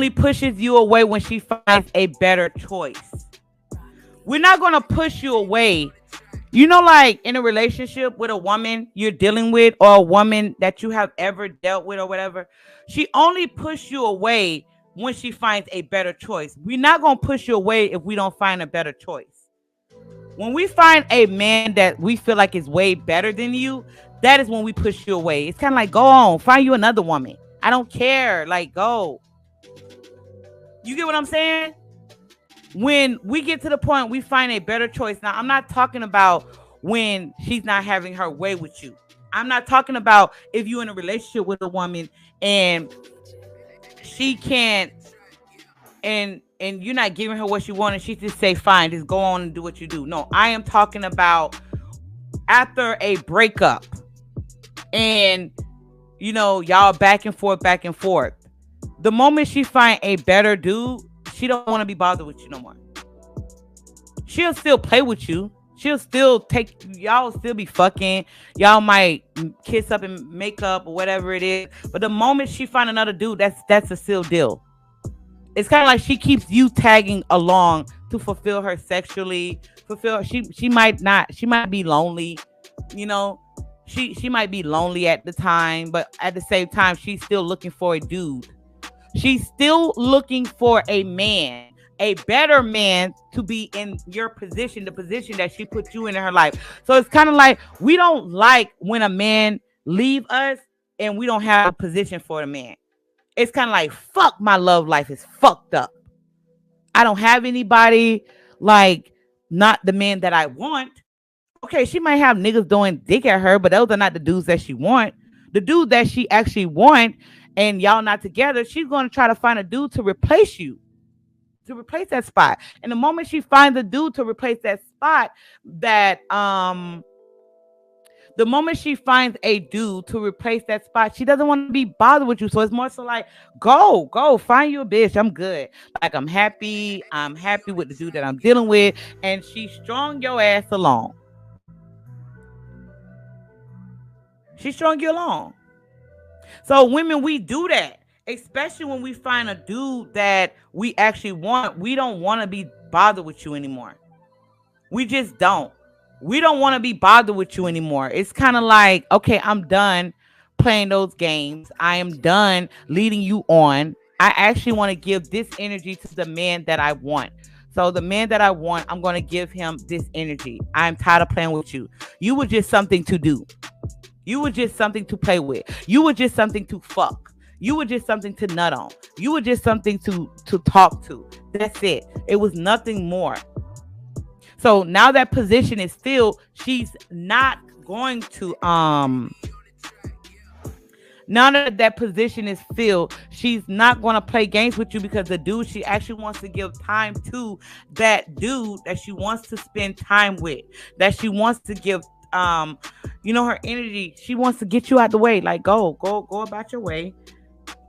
only pushes you away when she finds a better choice. We're not going to push you away. You know, like in a relationship with a woman you're dealing with or a woman that you have ever dealt with or whatever, she only push you away when she finds a better choice. We're not going to push you away if we don't find a better choice. When we find a man that we feel like is way better than you, that is when we push you away. It's kind of like, go on, find you another woman. I don't care. Like, go. You get what I'm saying? When we get to the point we find a better choice. Now, I'm not talking about when she's not having her way with you. I'm not talking about if you're in a relationship with a woman and she can't and you're not giving her what she wants and she just say, fine, just go on and do what you do. No, I am talking about after a breakup and y'all back and forth. The moment she find a better dude, she don't want to be bothered with you no more. She'll still play with you. She'll still y'all still be fucking. Y'all might kiss up and make up or whatever it is. But the moment she find another dude, that's a sealed deal. It's kind of like she keeps you tagging along to fulfill her sexually. She might be lonely, She might be lonely at the time, but at the same time, she's still looking for a dude. She's still looking for a man, a better man to be in your position, the position that she put you in her life. So it's kind of like we don't like when a man leave us and we don't have a position for the man. It's kind of like, fuck, my love life is fucked up. I don't have anybody, like, not the man that I want. Okay, she might have niggas doing dick at her, but those are not the dudes that she want. The dude that she actually want, and y'all not together, she's going to try to find a dude to replace you, to replace that spot. And the moment she finds a dude to replace that spot, the moment she finds a dude to replace that spot, she doesn't want to be bothered with you. So it's more so like, go, find you a bitch. I'm good. Like, I'm happy with the dude that I'm dealing with. And she strung your ass along. She strung you along. So women, we do that, especially when we find a dude that we actually want. We don't want to be bothered with you anymore. We just don't. We don't want to be bothered with you anymore. It's kind of like, okay, I'm done playing those games. I am done leading you on. I actually want to give this energy to the man that I want. So the man that I want, I'm going to give him this energy. I'm tired of playing with you. You were just something to do. You were just something to play with. You were just something to fuck. You were just something to nut on. You were just something to talk to. That's it. It was nothing more. So now that position is filled, she's not going to now that position is filled, she's not going to play games with you, because the dude she actually wants to give time to, that dude that she wants to spend time with, that she wants to give her energy. She wants to get you out the way. Like, go about your way.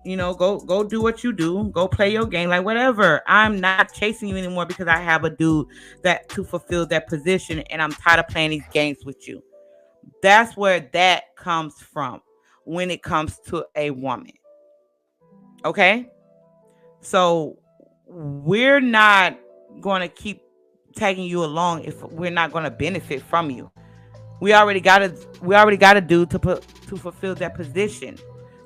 Go do what you do. Go play your game, like whatever. I'm not chasing you anymore because I have a dude that to fulfill that position, and I'm tired of playing these games with you. That's where that comes from when it comes to a woman. Okay? So we're not going to keep tagging you along if we're not going to benefit from you. We already got a dude to fulfill that position.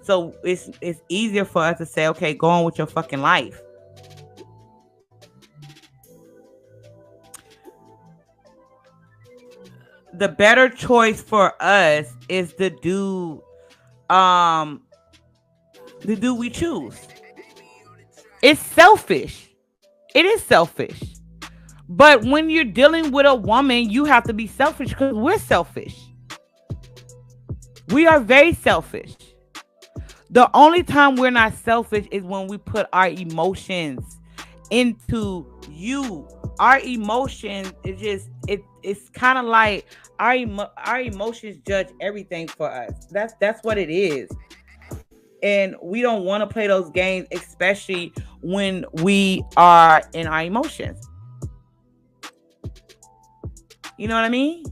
So it's easier for us to say, okay, go on with your fucking life. The better choice for us is the dude we choose. It's selfish. It is selfish. But when you're dealing with a woman, you have to be selfish, because we're selfish. We are very selfish. The only time we're not selfish is when we put our emotions into you. Our emotions is just it's kind of like our emotions judge everything for us. That's what it is. And we don't want to play those games, especially when we are in our emotions. You know what I mean?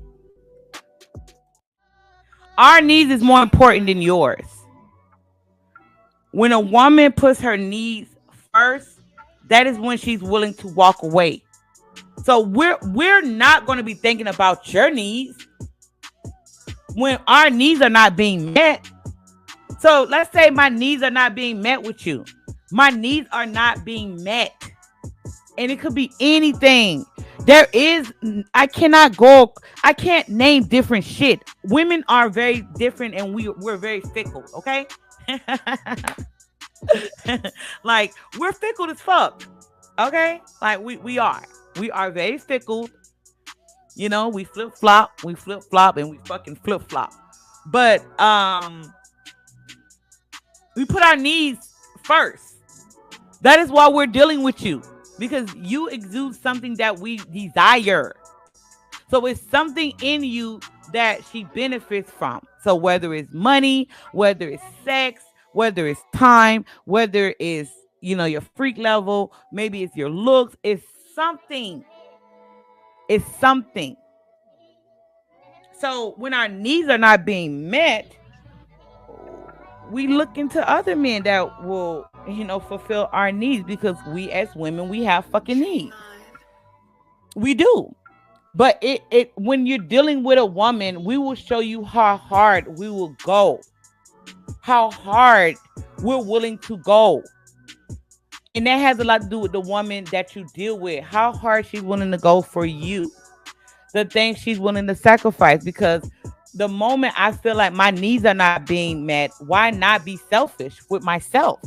Our needs is more important than yours. When a woman puts her needs first, that is when she's willing to walk away. So we're not going to be thinking about your needs when our needs are not being met. So let's say my needs are not being met with you. My needs are not being met. And it could be anything. I can't name different shit. Women are very different and we're very fickle, okay? Like, we're fickle as fuck. Okay? Like we are. We are very fickle. You know, we flip flop, and we fucking flip flop. But we put our needs first. That is why we're dealing with you. Because you exude something that we desire. So it's something in you that she benefits from. So whether it's money, whether it's sex, whether it's time, whether it's, your freak level, maybe it's your looks, it's something. It's something. So when our needs are not being met, we look into other men that will, fulfill our needs, because we as women, we have fucking needs. We do. But it when you're dealing with a woman, we will show you how hard we will go. How hard we're willing to go. And that has a lot to do with the woman that you deal with. How hard she's willing to go for you. The things she's willing to sacrifice. Because the moment I feel like my needs are not being met, why not be selfish with myself?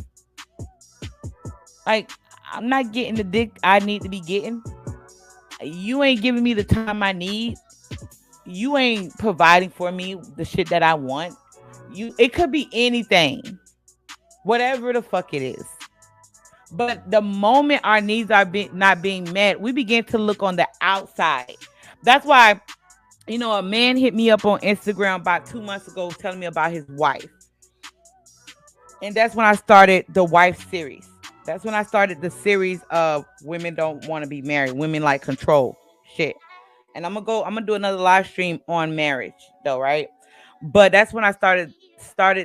Like, I'm not getting the dick I need to be getting. You ain't giving me the time I need. You ain't providing for me the shit that I want. It could be anything. Whatever the fuck it is. But the moment our needs are not being met, we begin to look on the outside. That's why, a man hit me up on Instagram about 2 months ago telling me about his wife. And that's when I started the wife series. That's when I started the series of women don't want to be married. Women like control shit. And I'm gonna do another live stream on marriage though, right? But that's when I started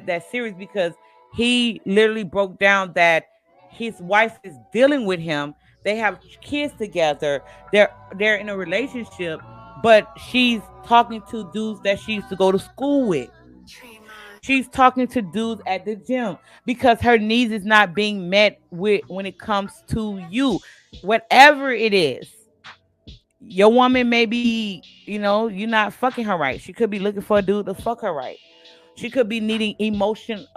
that series, because he literally broke down that his wife is dealing with him. They have kids together. They're in a relationship, but she's talking to dudes that she used to go to school with. She's talking to dudes at the gym because her needs is not being met with when it comes to you. Whatever it is. Your woman may be, you're not fucking her right. She could be looking for a dude to fuck her right. She could be needing emotional,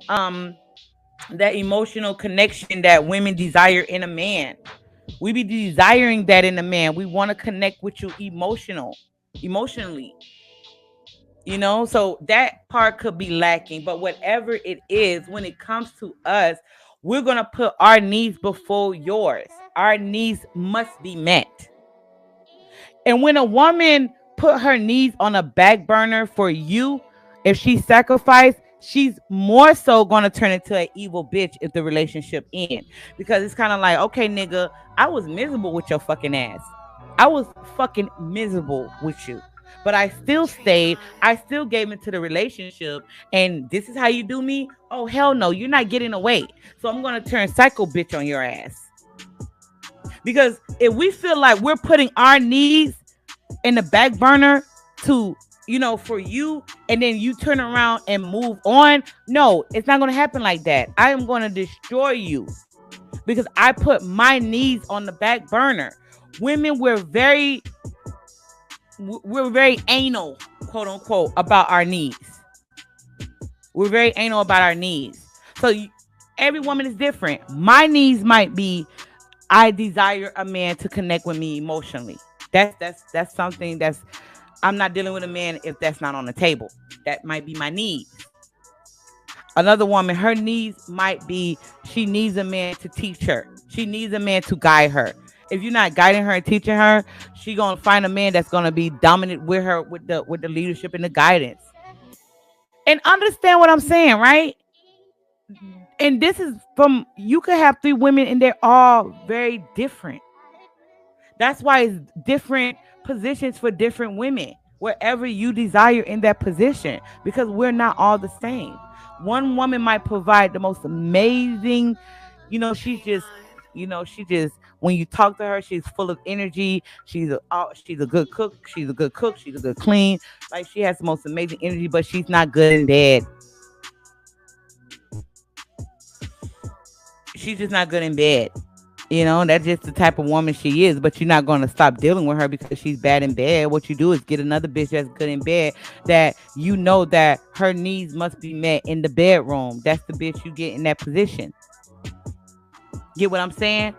that emotional connection that women desire in a man. We be desiring that in a man. We want to connect with you emotionally. So that part could be lacking. But whatever it is, when it comes to us, we're going to put our needs before yours. Our needs must be met. And when a woman put her needs on a back burner for you, if she sacrificed, she's more so going to turn into an evil bitch if the relationship ends. Because it's kind of like, okay, nigga, I was miserable with your fucking ass. I was fucking miserable with you. But I still stayed. I still gave into the relationship. And this is how you do me? Oh, hell no. You're not getting away. So I'm going to turn psycho bitch on your ass. Because if we feel like we're putting our needs in the back burner to, for you, and then you turn around and move on, no, it's not going to happen like that. I am going to destroy you because I put my needs on the back burner. Women, we're very anal, quote unquote, about our needs. We're very anal about our needs. So every woman is different. My needs might be, I desire a man to connect with me emotionally. That's something that's, I'm not dealing with a man if that's not on the table. That might be my needs. Another woman, her needs might be, she needs a man to teach her. She needs a man to guide her. If you're not guiding her and teaching her, she's gonna find a man that's gonna be dominant with her with the leadership and the guidance. And understand what I'm saying, right? And this is you could have 3 women and they're all very different. That's why it's different positions for different women, wherever you desire in that position, because we're not all the same. One woman might provide the most amazing she's just, she just, when you talk to her, she's full of energy. She's a good cook. She's a good cook. She's a good clean. Like, she has the most amazing energy, but she's not good in bed. She's just not good in bed. That's just the type of woman she is. But you're not going to stop dealing with her because she's bad in bed. What you do is get another bitch that's good in bed, that that her needs must be met in the bedroom. That's the bitch you get in that position. Get what I'm saying?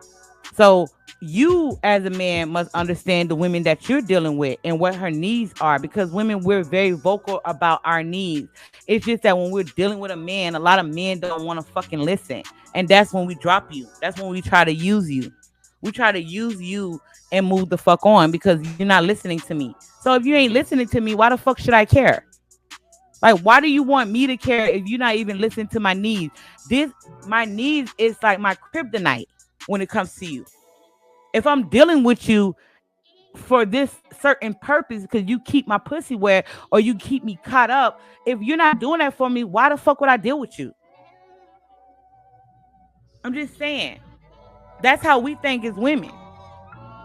So you, as a man, must understand the women that you're dealing with and what her needs are, because women, we're very vocal about our needs. It's just that when we're dealing with a man, a lot of men don't want to fucking listen. And that's when we drop you. That's when we try to use you. We try to use you and move the fuck on because you're not listening to me. So if you ain't listening to me, why the fuck should I care? Like, why do you want me to care if you're not even listening to my needs? My needs is like my kryptonite when it comes to you. If I'm dealing with you for this certain purpose because you keep my pussy wet or you keep me caught up, if you're not doing that for me, why the fuck would I deal with you? I'm just saying. That's how we think as women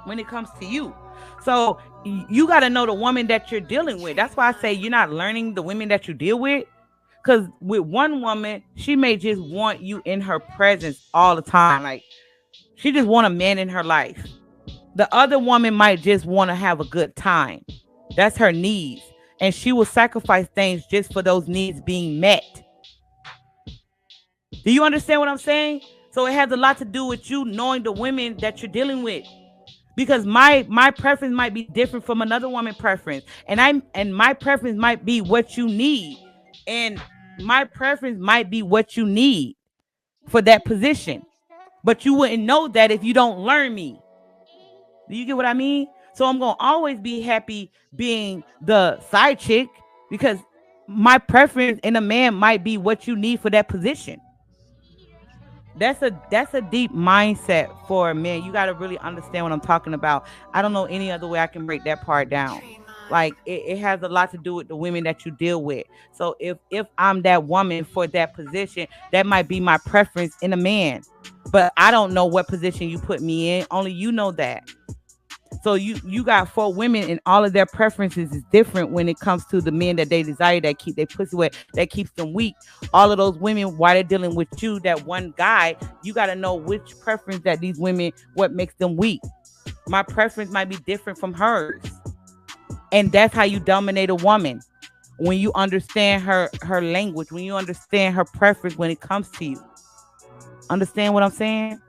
when it comes to you. So you got to know the woman that you're dealing with. That's why I say you're not learning the women that you deal with. Because with one woman, she may just want you in her presence all the time. Like, she just want a man in her life. The other woman might just want to have a good time. That's her needs. And she will sacrifice things just for those needs being met. Do you understand what I'm saying? So it has a lot to do with you knowing the women that you're dealing with. Because my preference might be different from another woman's preference. And my preference might be what you need. And my preference might be what you need for that position. But you wouldn't know that if you don't learn me. Do you get what I mean? So I'm going to always be happy being the side chick because my preference in a man might be what you need for that position. That's a deep mindset for a man. You got to really understand what I'm talking about. I don't know any other way I can break that part down. Like, it has a lot to do with the women that you deal with. So if I'm that woman for that position, that might be my preference in a man. But I don't know what position you put me in. Only you know that. So you got 4 women and all of their preferences is different when it comes to the men that they desire, that keep their pussy wet, that keeps them weak. All of those women, while they're dealing with you, that one guy, you got to know which preference that these women, what makes them weak. My preference might be different from hers. And that's how you dominate a woman. When you understand her language, when you understand her preference when it comes to you. Understand what I'm saying?